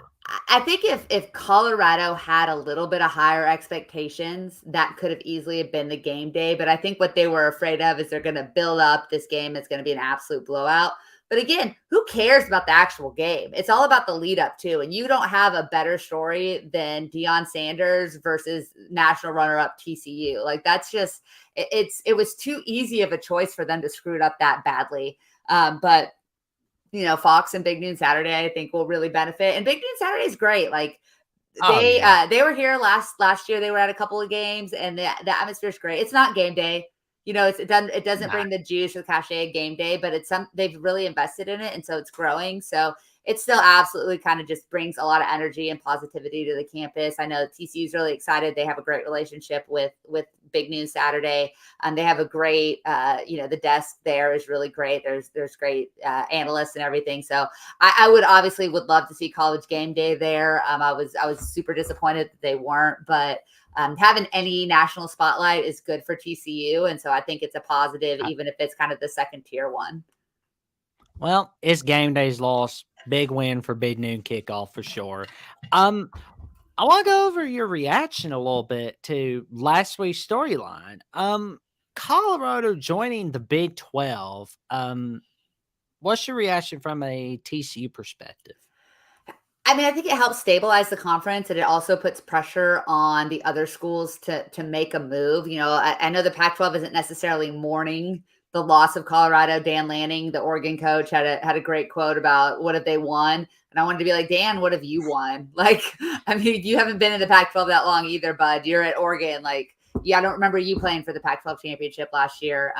I think if Colorado had a little bit of higher expectations, that could have easily have been the game day. But I think what they were afraid of is they're going to build up this game. It's going to be an absolute blowout. But again, who cares about the actual game? It's all about the lead up too. And you don't have a better story than Deion Sanders versus national runner-up TCU. Like that's just, it was too easy of a choice for them to screw it up that badly. But Fox and Big Noon Saturday, I think will really benefit. And Big Noon Saturday is great. Like they were here last year. They were at a couple of games and the atmosphere is great. It's not game day. It doesn't bring the juice or the cachet of game day, but they've really invested in it. And so it's growing. So it still absolutely kind of just brings a lot of energy and positivity to the campus. I know TCU is really excited. They have a great relationship with Big News Saturday. They have a great, the desk there is really great. There's great analysts and everything. So I would love to see College Game Day there. I was super disappointed that they weren't, but having any national spotlight is good for TCU. And so I think it's a positive, even if it's kind of the second tier one. Well, it's game day's loss. Big win for Big Noon Kickoff for sure. I want to go over your reaction a little bit to last week's storyline. Colorado joining the Big 12. What's your reaction from a TCU perspective? I mean, I think it helps stabilize the conference, and it also puts pressure on the other schools to make a move. I know the Pac-12 isn't necessarily mourning the loss of Colorado. Dan Lanning, the Oregon coach, had a great quote about what have they won. And I wanted to be like, Dan, what have you won? Like, I mean, you haven't been in the Pac-12 that long either, bud. You're at Oregon. Like, yeah, I don't remember you playing for the Pac-12 championship last year.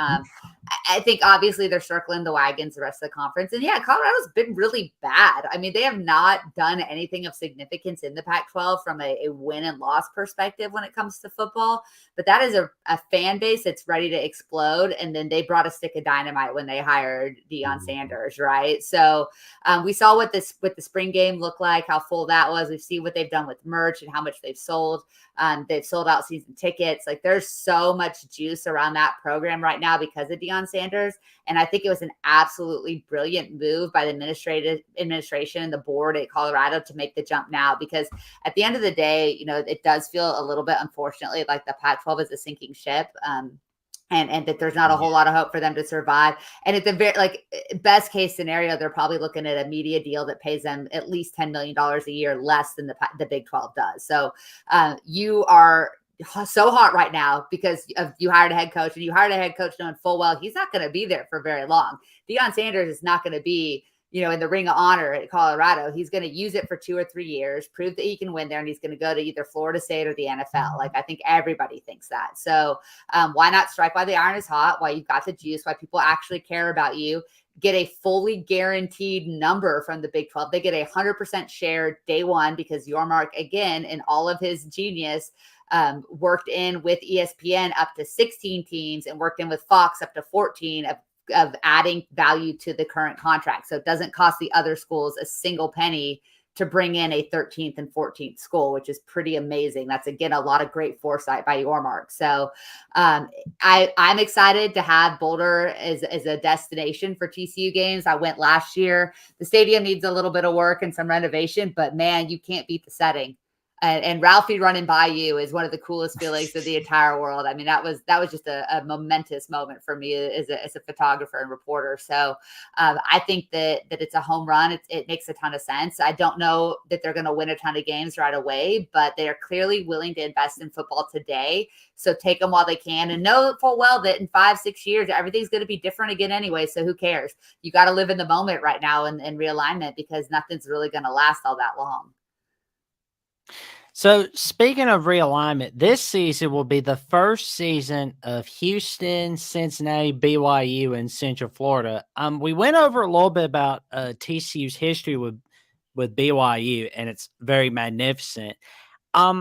I think obviously they're circling the wagons the rest of the conference. And yeah, Colorado's been really bad. I mean, they have not done anything of significance in the Pac-12 from a win and loss perspective when it comes to football. But that is a fan base that's ready to explode. And then they brought a stick of dynamite when they hired Deion Sanders, right? So we saw what the spring game looked like, how full that was. We've seen what they've done with merch and how much they've sold. They've sold out season tickets. Like, there's so much juice around that program right now because of Deion Sanders. And I think it was an absolutely brilliant move by the administration and the board at Colorado to make the jump now, because at the end of the day, it does feel a little bit, unfortunately, like the Pac-12 is a sinking ship. And that there's not a whole lot of hope for them to survive. And at the very best case scenario, they're probably looking at a media deal that pays them at least $10 million a year less than the Big 12 does. So you are so hot right now because you hired a head coach, and you hired a head coach knowing full well he's not going to be there for very long. Deion Sanders is not going to be in the Ring of Honor at Colorado. He's going to use it for 2 or 3 years, prove that he can win there, and he's going to go to either Florida State or the NFL. Like, I think everybody thinks that. So why not strike while the iron is hot, while you've got the juice, why people actually care about you, get a fully guaranteed number from the Big 12. They get a 100% share day one because Yormark, again, in all of his genius, worked in with ESPN up to 16 teams and worked in with Fox up to 14 of adding value to the current contract. So it doesn't cost the other schools a single penny to bring in a 13th and 14th school, which is pretty amazing. That's, again, a lot of great foresight by Yormark. So I'm excited to have Boulder as a destination for TCU games. I went last year. The stadium needs a little bit of work and some renovation, but man, you can't beat the setting. And Ralphie running by you is one of the coolest feelings of the entire world. I mean, that was just a momentous moment for me as a photographer and reporter. So I think that it's a home run. It makes a ton of sense. I don't know that they're going to win a ton of games right away, but they are clearly willing to invest in football today. So take them while they can, and know full well that in 5-6 years, everything's going to be different again anyway. So who cares? You got to live in the moment right now and realignment, because nothing's really going to last all that long. So speaking of realignment, this season will be the first season of Houston, Cincinnati, BYU, and Central Florida. We went over a little bit about TCU's history with BYU, and it's very magnificent. I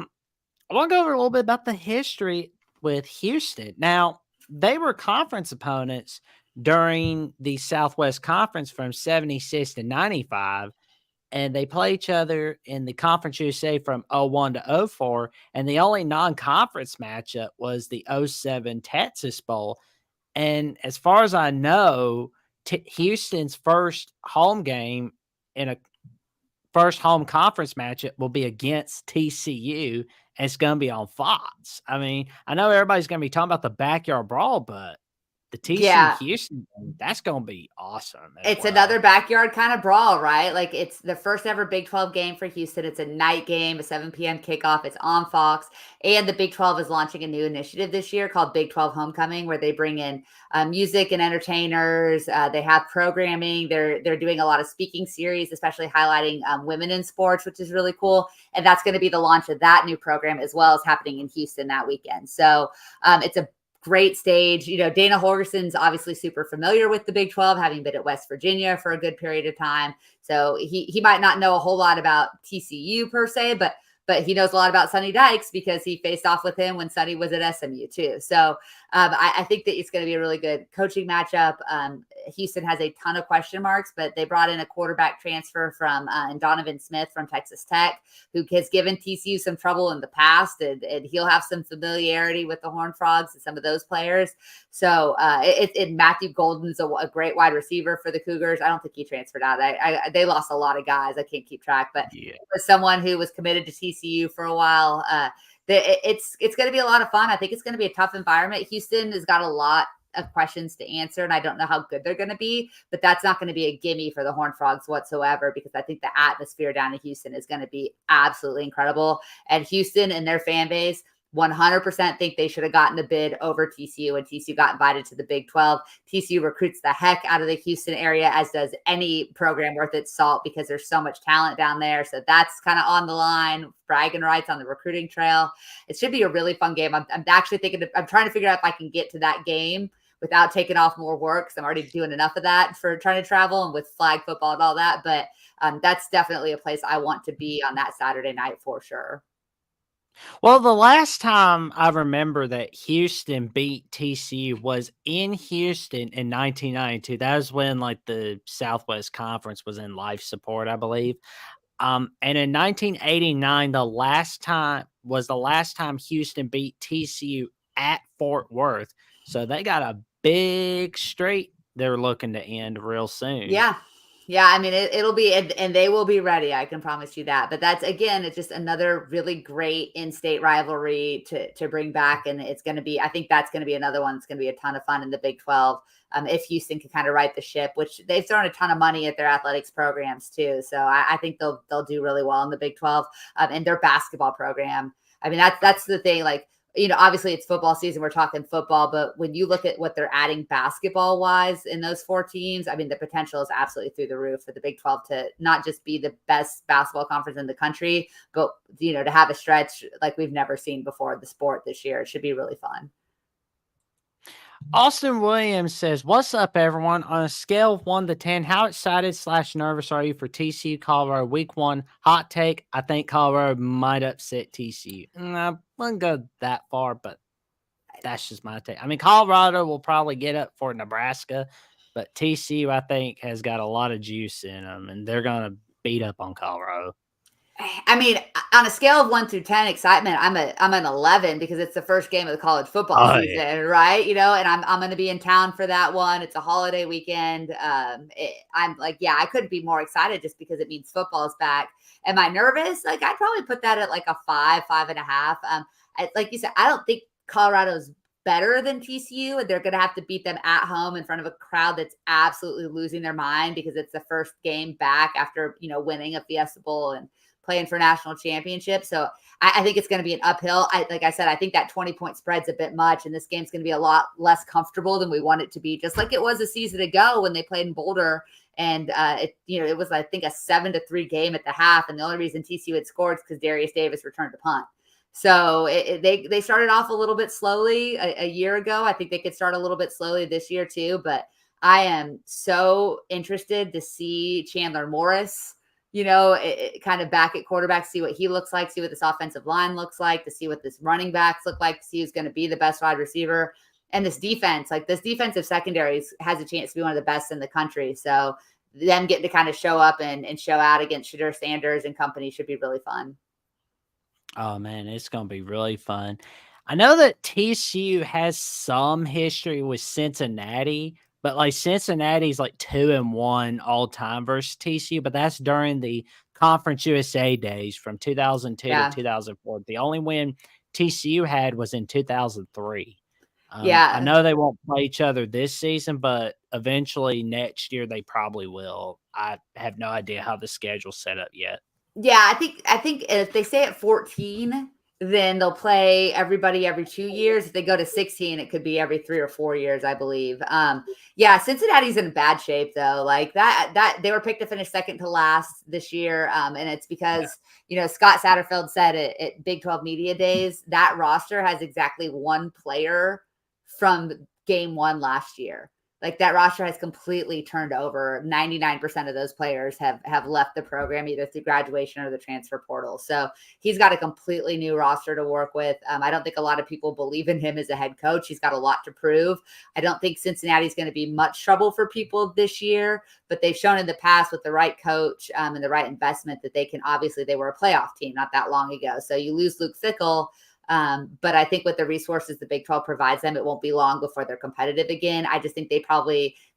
want to go over a little bit about the history with Houston. Now, they were conference opponents during the Southwest Conference from 76 to 95. And they play each other in the Conference USA from 01 to 04. And the only non-conference matchup was the 07 Texas Bowl. And as far as I know, Houston's first home game in a first home conference matchup will be against TCU, and it's going to be on Fox. I mean, I know everybody's going to be talking about the backyard brawl, but the TCU Houston, that's going to be awesome. It's another backyard kind of brawl, right? Like, it's the first ever Big 12 game for Houston. It's a night game, a 7 p.m. kickoff. It's on Fox. And the Big 12 is launching a new initiative this year called Big 12 Homecoming, where they bring in music and entertainers. They have programming. They're doing a lot of speaking series, especially highlighting women in sports, which is really cool. And that's going to be the launch of that new program, as well as happening in Houston that weekend. So it's a great stage. Dana Holgerson's obviously super familiar with the Big 12, having been at West Virginia for a good period of time. So he might not know a whole lot about TCU per se, but he knows a lot about Sonny Dykes because he faced off with him when Sonny was at SMU too. So I think that it's going to be a really good coaching matchup. Houston has a ton of question marks, but they brought in a quarterback transfer from Donovan Smith from Texas Tech, who has given TCU some trouble in the past, and he'll have some familiarity with the Horned Frogs and some of those players. So Matthew Golden's a great wide receiver for the Cougars. I don't think he transferred out. They lost a lot of guys. I can't keep track, but was someone who was committed to TCU for a while. It's going to be a lot of fun. I think it's going to be a tough environment. Houston has got a lot of questions to answer, and I don't know how good they're going to be, but that's not going to be a gimme for the Horned Frogs whatsoever, because I think the atmosphere down in Houston is going to be absolutely incredible. And Houston and their fan base 100% think they should have gotten the bid over TCU, and TCU got invited to the Big 12. TCU recruits the heck out of the Houston area, as does any program worth its salt, because there's so much talent down there. So that's kind of on the line, bragging rights on the recruiting trail. It should be a really fun game. I'm actually I'm trying to figure out if I can get to that game without taking off more work, because I'm already doing enough of that for trying to travel and with flag football and all that. But that's definitely a place I want to be on that Saturday night for sure. Well, the last time I remember that Houston beat TCU was in Houston in 1992. That was when the Southwest Conference was in life support, I believe. And in 1989, the last time Houston beat TCU at Fort Worth. So they got a big streak they're looking to end real soon. Yeah. Yeah, I mean, it'll be, and they will be ready. I can promise you that. But that's, again, it's just another really great in-state rivalry to bring back. And it's going to be, I think that's going to be another one that's going to be a ton of fun in the Big 12. If Houston can kind of right the ship, which they've thrown a ton of money at their athletics programs too. So I think they'll do really well in the Big 12 and their basketball program. I mean, that's the thing. Obviously it's football season. We're talking football, but when you look at what they're adding basketball wise in those four teams, I mean, the potential is absolutely through the roof for the Big 12 to not just be the best basketball conference in the country, but, to have a stretch like we've never seen before in the sport this year. It should be really fun. Austin Williams says, "What's up, everyone? On a scale of 1 to 10, how excited/nervous are you for TCU Colorado Week 1? Hot take: I think Colorado might upset TCU." I wouldn't go that far, but that's just my take. I mean, Colorado will probably get up for Nebraska, but TCU, I think, has got a lot of juice in them, and they're going to beat up on Colorado. I mean, on a scale of 1 through 10 excitement, I'm an 11, because it's the first game of the college football season, right? And I'm going to be in town for that one. It's a holiday weekend. I'm I couldn't be more excited just because it means football's back. Am I nervous? I'd probably put that at a 5.5. Like you said, I don't think Colorado's better than TCU, and they're going to have to beat them at home in front of a crowd that's absolutely losing their mind, because it's the first game back after, winning a Fiesta Bowl and playing for national championship. So I think it's going to be an uphill. Like I said, I think that 20-point spread's a bit much, and this game's going to be a lot less comfortable than we want it to be, just like it was a season ago when they played in Boulder. And it was, I think, a 7-3 game at the half. And the only reason TCU had scored is because Darius Davis returned to punt. So they started off a little bit slowly a year ago. I think they could start a little bit slowly this year too. But I am so interested to see Chandler Morris, kind of back at quarterback, see what he looks like, see what this offensive line looks like, to see what this running backs look like, to see who's going to be the best wide receiver. And this defense, this defensive secondary has a chance to be one of the best in the country. So them getting to kind of show up and show out against Shedeur Sanders and company should be really fun. Oh, man, it's going to be really fun. I know that TCU has some history with Cincinnati, but Cincinnati's 2-1 all time versus TCU, but that's during the Conference USA days from 2002 to 2004. The only win TCU had was in 2003. I know they won't play each other this season, but eventually next year they probably will. I have no idea how the schedule's set up yet. Yeah, I think if they stay at 14, then they'll play everybody every 2 years. If they go to 16, it could be every 3 or 4 years, I believe. Cincinnati's in bad shape though. That they were picked to finish second to last this year. And it's because, Scott Satterfield said at Big 12 Media Days, that roster has exactly one player from game one last year. Like that roster has completely turned over. 99% of those players have left the program either through graduation or the transfer portal. So he's got a completely new roster to work with. I don't think a lot of people believe in him as a head coach. He's got a lot to prove. I don't think Cincinnati's going to be much trouble for people this year, but they've shown in the past with the right coach and the right investment that they can. Obviously, they were a playoff team not that long ago. So you lose Luke Fickell. But I think with the resources the Big 12 provides them, it won't be long before they're competitive again. I just think them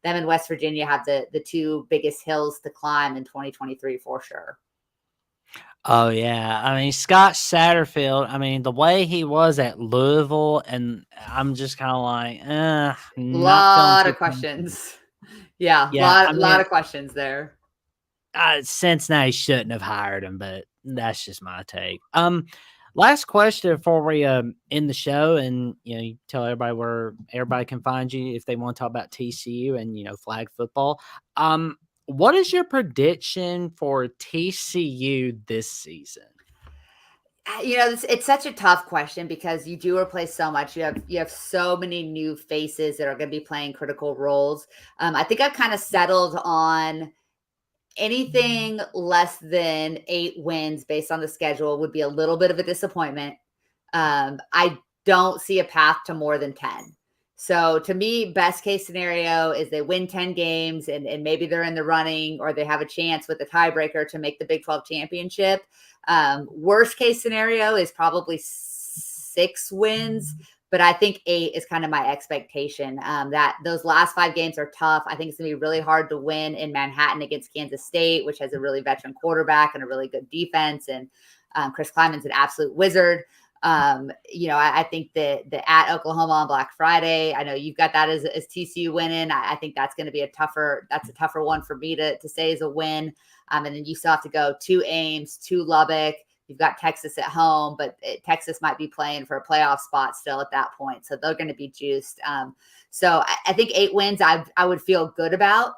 and West Virginia have the two biggest hills to climb in 2023 for sure. Oh, yeah. I mean, Scott Satterfield, I mean, the way he was at Louisville, and I'm just kind of like, not feeling lot too of questions. Yeah, Yeah, I lot mean, of questions there. Cincinnati shouldn't have hired him, but that's just my take. Last question before we end the show, and you tell everybody where everybody can find you if they want to talk about TCU and flag football. What is your prediction for TCU this season? It's such a tough question because you do replace so much. You have so many new faces that are going to be playing critical roles. I think I've kind of settled on anything less than 8 wins based on the schedule would be a little bit of a disappointment. I don't see a path to more than 10. So to me, best case scenario is they win 10 games and maybe they're in the running or they have a chance with a tiebreaker to make the Big 12 championship. Worst case scenario is probably 6 wins, but I think 8 is kind of my expectation. That those last 5 games are tough. I think it's going to be really hard to win in Manhattan against Kansas State, which has a really veteran quarterback and a really good defense. And Chris Kleiman's an absolute wizard. I think that the at Oklahoma on Black Friday, I know you've got that as TCU winning. I think that's going to be a tougher one for me to say is a win. And then you still have to go to Ames, to Lubbock. You've got Texas at home, but Texas might be playing for a playoff spot still at that point. So they're going to be juiced. So I think 8 wins I would feel good about.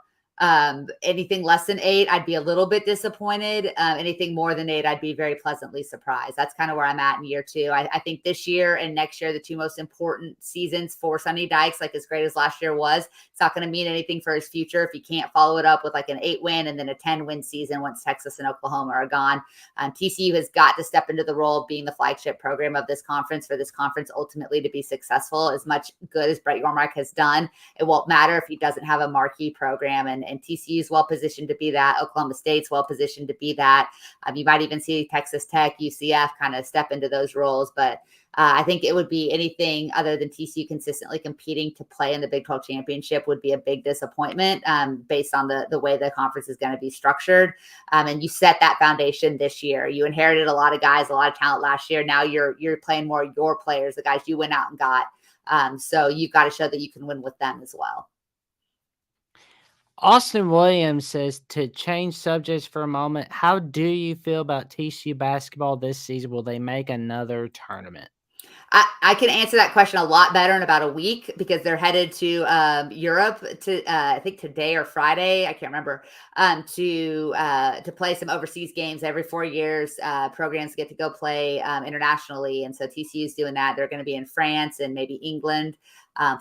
Anything less than 8, I'd be a little bit disappointed. Anything more than 8, I'd be very pleasantly surprised. That's kind of where I'm at in year 2. I think this year and next year, the 2 most important seasons for Sonny Dykes, like as great as last year was, it's not going to mean anything for his future if he can't follow it up with like an 8-win and then a 10-win season once Texas and Oklahoma are gone. TCU has got to step into the role of being the flagship program of this conference for this conference ultimately to be successful. As much good as Brett Yormark has done, it won't matter if he doesn't have a marquee program. And TCU is well positioned to be that. Oklahoma State's well positioned to be that. You might even see Texas Tech, UCF kind of step into those roles. But I think it would be anything other than TCU consistently competing to play in the Big 12 championship would be a big disappointment based on the way the conference is going to be structured. And you set that foundation this year. You inherited a lot of guys, a lot of talent last year. Now you're playing more your players, the guys you went out and got. So you've got to show that you can win with them as well. Austin Williams says, to change subjects for a moment, how do you feel about TCU basketball this season? Will they make another tournament? I can answer that question a lot better in about a week because they're headed to Europe to I think today or Friday, I can't remember, to play some overseas games every 4 years. Programs get to go play internationally, and so TCU is doing that. They're going to be in France and maybe England.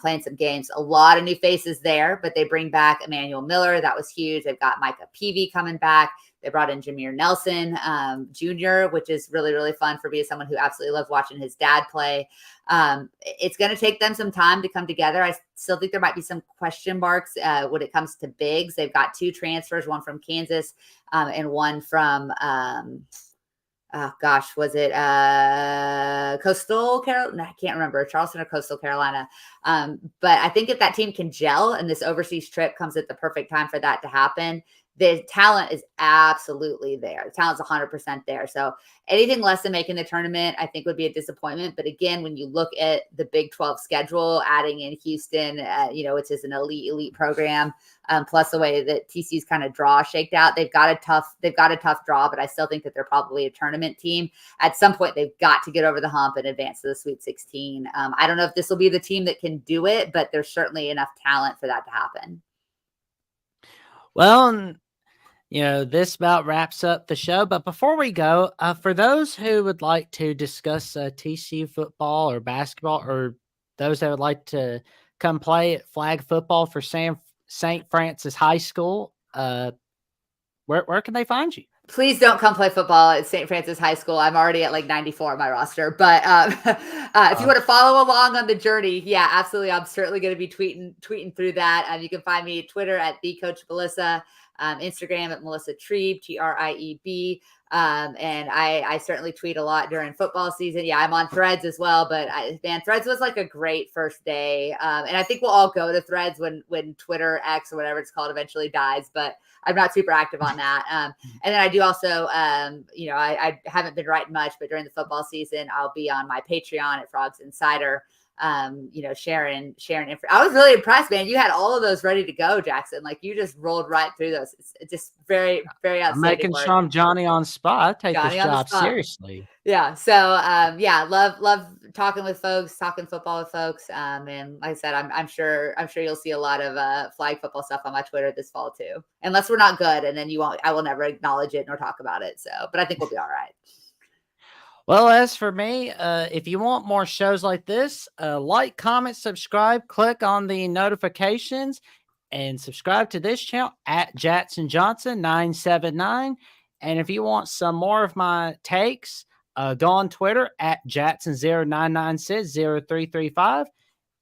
Playing some games. A lot of new faces there, but they bring back Emmanuel Miller. That was huge. They've got Micah Peavy coming back. They brought in Jameer Nelson Jr., which is really, really fun for me as someone who absolutely loves watching his dad play. It's going to take them some time to come together. I still think there might be some question marks when it comes to bigs. They've got 2 transfers, one from Kansas and one from was it Coastal Carolina? No, I can't remember, Charleston or Coastal Carolina. But I think if that team can gel and this overseas trip comes at the perfect time for that to happen, the talent is absolutely there. The talent's 100% there. So anything less than making the tournament, I think would be a disappointment. But again, when you look at the Big 12 schedule, adding in Houston, it's just an elite program. Plus the way that TCU's kind of draw shaked out, they've got a tough draw, but I still think that they're probably a tournament team. At some point, they've got to get over the hump and advance to the Sweet 16. I don't know if this will be the team that can do it, but there's certainly enough talent for that to happen. Well, this about wraps up the show. But before we go, for those who would like to discuss TCU football or basketball or those that would like to come play at flag football for St. Francis High School, where can they find you? Please don't come play football at St. Francis High School. I'm already at like 94 on my roster. But if you want to follow along on the journey, yeah, absolutely. I'm certainly going to be tweeting through that. You can find me at Twitter at @thecoachmelissa, Instagram at Melissa Trieb, Trieb. And I certainly tweet a lot during football season. Yeah, I'm on Threads as well. But man, Threads was like a great first day. And I think we'll all go to Threads when Twitter X or whatever it's called eventually dies. But I'm not super active on that. And then I do also, I haven't been writing much, but during the football season, I'll be on my Patreon at Frogs Insider, sharing info. I was really impressed, man. You had all of those ready to go, Jackson. Like you just rolled right through those. It's just very, very outstanding. I'm making sure I'm Johnny on spot. I take Johnny this job seriously. Yeah. So, love talking with folks, talking football with folks. And like I said, I'm sure you'll see a lot of flag football stuff on my Twitter this fall too, unless we're not good. And then I will never acknowledge it nor talk about it. So, but I think we'll be all right. Well, as for me, if you want more shows like this, like, comment, subscribe, click on the notifications, and subscribe to this channel at Jackson Johnson 979. And if you want some more of my takes, go on Twitter at Jackson09960335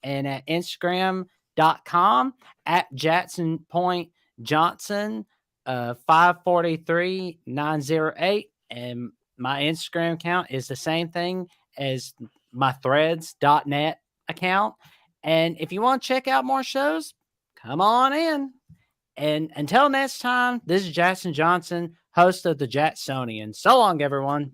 and at Instagram.com at Jackson.Johnson 543908. And my Instagram account is the same thing as my threads.net account. And if you want to check out more shows, come on in. And until next time, this is Jackson Johnson, host of the Jacksonian. So long, everyone.